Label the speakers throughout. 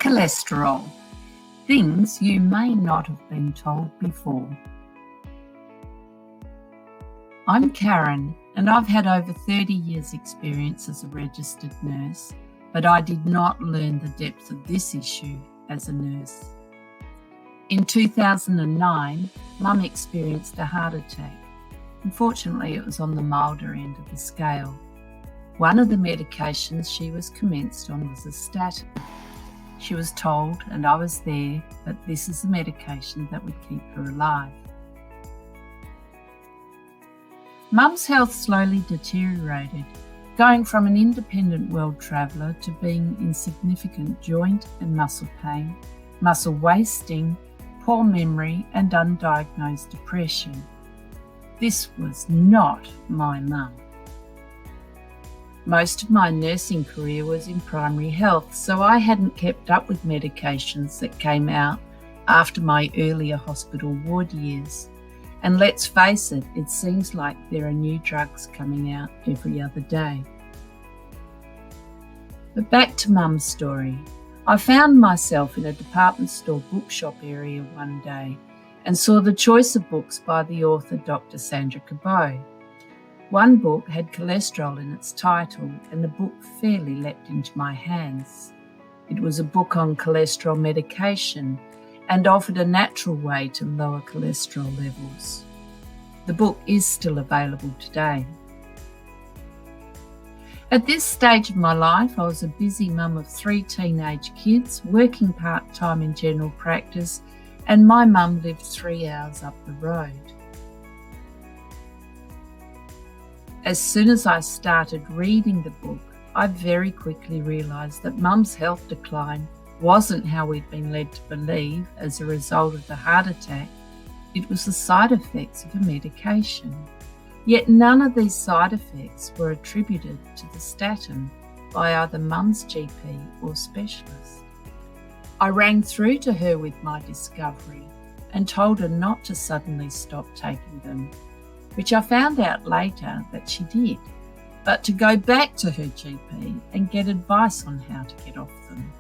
Speaker 1: Cholesterol. Things you may not have been told before. I'm Karen, and I've had over 30 years' experience as a registered nurse, but I did not learn the depth of this issue as a nurse. In 2009, Mum experienced a heart attack. Unfortunately, it was on the milder end of the scale. One of the medications she was commenced on was a statin. She was told, and I was there, that this is the medication that would keep her alive. Mum's health slowly deteriorated, going from an independent world traveller to being in significant joint and muscle pain, muscle wasting, poor memory and undiagnosed depression. This was not my mum. Most of my nursing career was in primary health, so I hadn't kept up with medications that came out after my earlier hospital ward years. And let's face it, it seems like there are new drugs coming out every other day. But back to Mum's story. I found myself in a department store bookshop area one day and saw the choice of books by the author Dr. Sandra Cabot. One book had cholesterol in its title, and the book fairly leapt into my hands. It was a book on cholesterol medication and offered a natural way to lower cholesterol levels. The book is still available today. At this stage of my life, I was a busy mum of 3 teenage kids, working part-time in general practice, and my mum lived 3 hours up the road. As soon as I started reading the book, I very quickly realised that Mum's health decline wasn't how we'd been led to believe as a result of the heart attack. It was the side effects of a medication. Yet none of these side effects were attributed to the statin by either Mum's GP or specialist. I rang through to her with my discovery and told her not to suddenly stop taking them, which I found out later that she did, but to go back to her GP and get advice on how to get off them.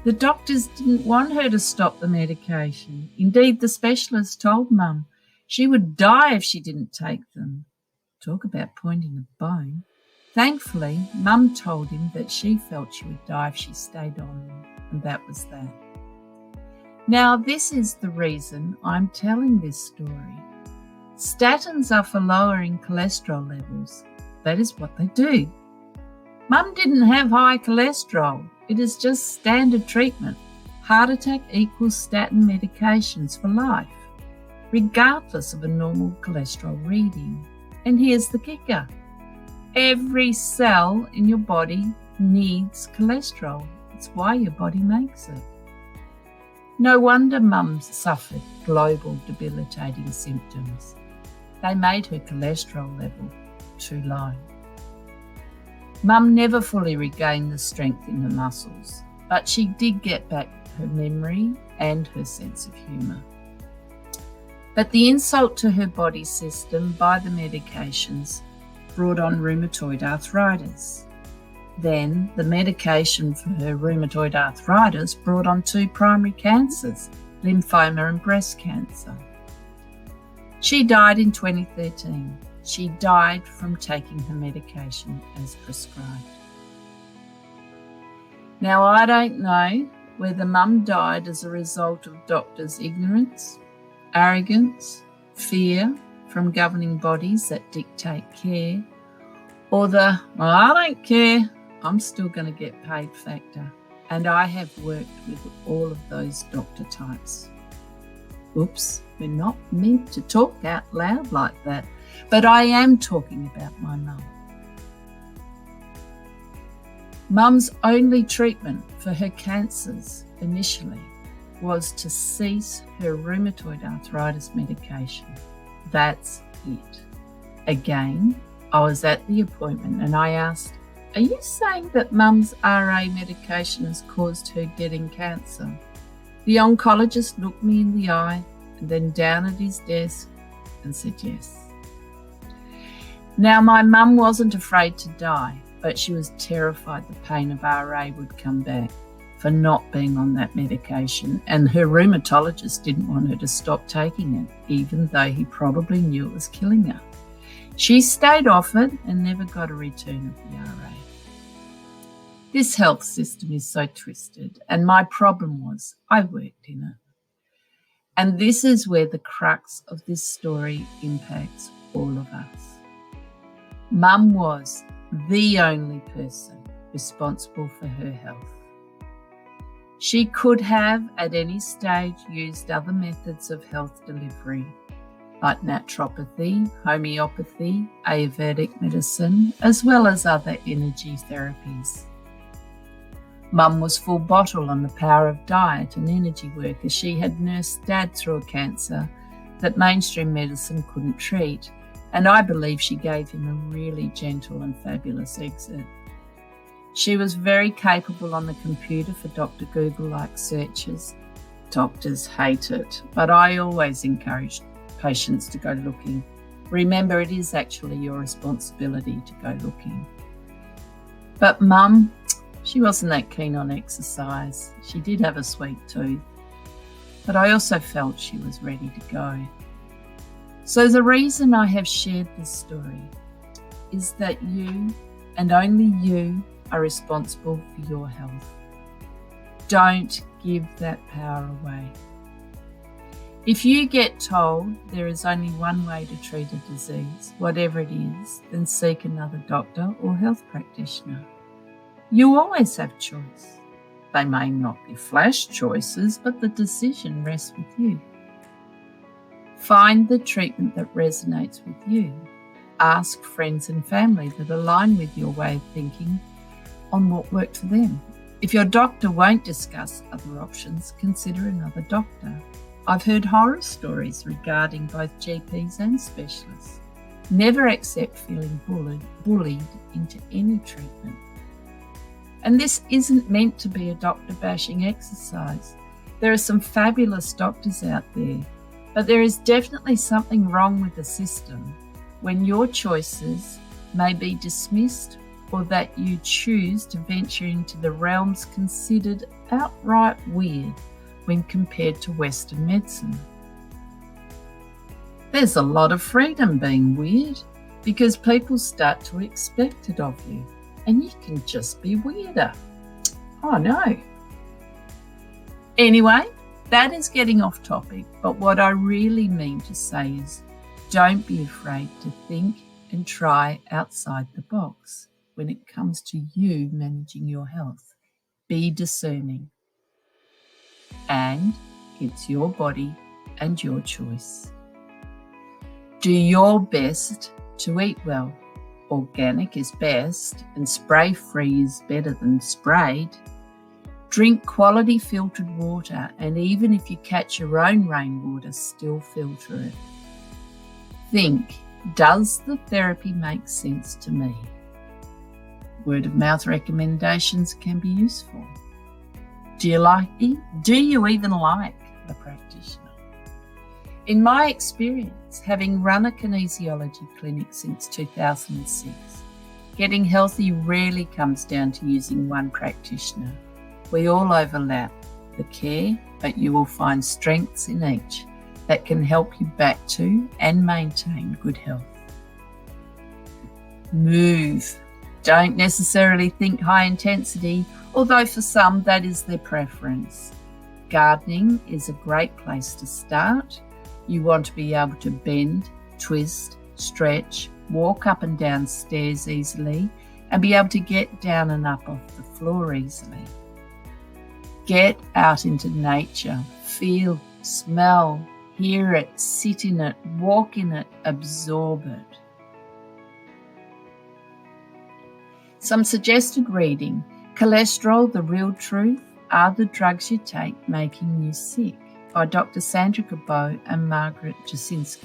Speaker 1: The doctors didn't want her to stop the medication. Indeed, the specialist told Mum she would die if she didn't take them. Talk about pointing the bone. Thankfully, Mum told him that she felt she would die if she stayed on them, and that was that. Now, this is the reason I'm telling this story. Statins are for lowering cholesterol levels. That is what they do. Mum didn't have high cholesterol. It is just standard treatment. Heart attack equals statin medications for life, regardless of a normal cholesterol reading. And here's the kicker. Every cell in your body needs cholesterol. It's why your body makes it. No wonder Mum suffered global debilitating symptoms. They made her cholesterol level too low. Mum never fully regained the strength in her muscles, but she did get back her memory and her sense of humour. But the insult to her body system by the medications brought on rheumatoid arthritis. Then the medication for her rheumatoid arthritis brought on 2 primary cancers, lymphoma and breast cancer. She died in 2013. She died from taking her medication as prescribed. Now, I don't know whether Mum died as a result of doctors' ignorance, arrogance, fear from governing bodies that dictate care, or the, well, I don't care, I'm still going to get paid factor. And I have worked with all of those doctor types. Oops, we're not meant to talk out loud like that, but I am talking about my mum. Mum's only treatment for her cancers initially was to cease her rheumatoid arthritis medication. That's it. Again, I was at the appointment and I asked, "Are you saying that Mum's RA medication has caused her getting cancer?" The oncologist looked me in the eye and then down at his desk and said yes. Now, my mum wasn't afraid to die, but she was terrified the pain of RA would come back. for not being on that medication, and her rheumatologist didn't want her to stop taking it, even though he probably knew it was killing her. She stayed off it and never got a return of the RA. This health system is so twisted, and my problem was I worked in it. And this is where the crux of this story impacts all of us. Mum was the only person responsible for her health. She could have at any stage used other methods of health delivery, like naturopathy, homeopathy, Ayurvedic medicine, as well as other energy therapies. Mum was full bottle on the power of diet and energy work, as she had nursed Dad through a cancer that mainstream medicine couldn't treat, and I believe she gave him a really gentle and fabulous exit. She was very capable on the computer for Dr. Google-like searches. Doctors hate it, but I always encourage patients to go looking. Remember, it is actually your responsibility to go looking. But Mum, she wasn't that keen on exercise. She did have a sweet tooth, but I also felt she was ready to go. So the reason I have shared this story is that you, and only you, are responsible for your health. Don't give that power away. If you get told there is only one way to treat a disease, whatever it is, then seek another doctor or health practitioner. You always have choice. They may not be flash choices, but the decision rests with you. Find the treatment that resonates with you. Ask friends and family that align with your way of thinking on what worked for them. If your doctor won't discuss other options, consider another doctor. I've heard horror stories regarding both GPs and specialists. Never accept feeling bullied into any treatment. And this isn't meant to be a doctor-bashing exercise. There are some fabulous doctors out there, but there is definitely something wrong with the system when your choices may be dismissed, or that you choose to venture into the realms considered outright weird when compared to Western medicine. There's a lot of freedom being weird because people start to expect it of you, and you can just be weirder. Oh no. Anyway, that is getting off topic, but what I really mean to say is don't be afraid to think and try outside the box when it comes to you managing your health. Be discerning. And it's your body and your choice. Do your best to eat well. Organic is best, and spray-free is better than sprayed. Drink quality filtered water, and even if you catch your own rainwater, still filter it. Think, does the therapy make sense to me? Word of mouth recommendations can be useful. Do you even like the practitioner? In my experience, having run a kinesiology clinic since 2006, getting healthy rarely comes down to using one practitioner. We all overlap the care, but you will find strengths in each that can help you back to and maintain good health. Move. Don't necessarily think high intensity, although for some that is their preference. Gardening is a great place to start. You want to be able to bend, twist, stretch, walk up and down stairs easily, and be able to get down and up off the floor easily. Get out into nature, feel, smell, hear it, sit in it, walk in it, absorb it. Some suggested reading: Cholesterol, the Real Truth, Are the Drugs You Take Making You Sick? By Dr. Sandra Gabot and Margaret Jasinski.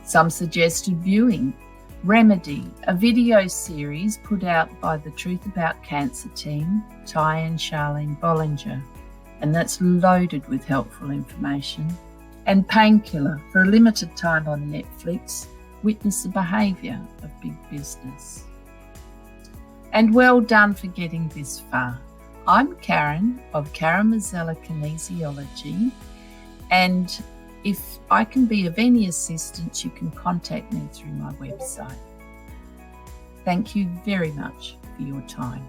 Speaker 1: Some suggested viewing: Remedy, a video series put out by the Truth About Cancer team, Ty and Charlene Bollinger, and that's loaded with helpful information. And Painkiller, for a limited time on Netflix, Witness the Behaviour of Big Business. And well done for getting this far. I'm Karen of Karamazela Kinesiology, and if I can be of any assistance, you can contact me through my website. Thank you very much for your time.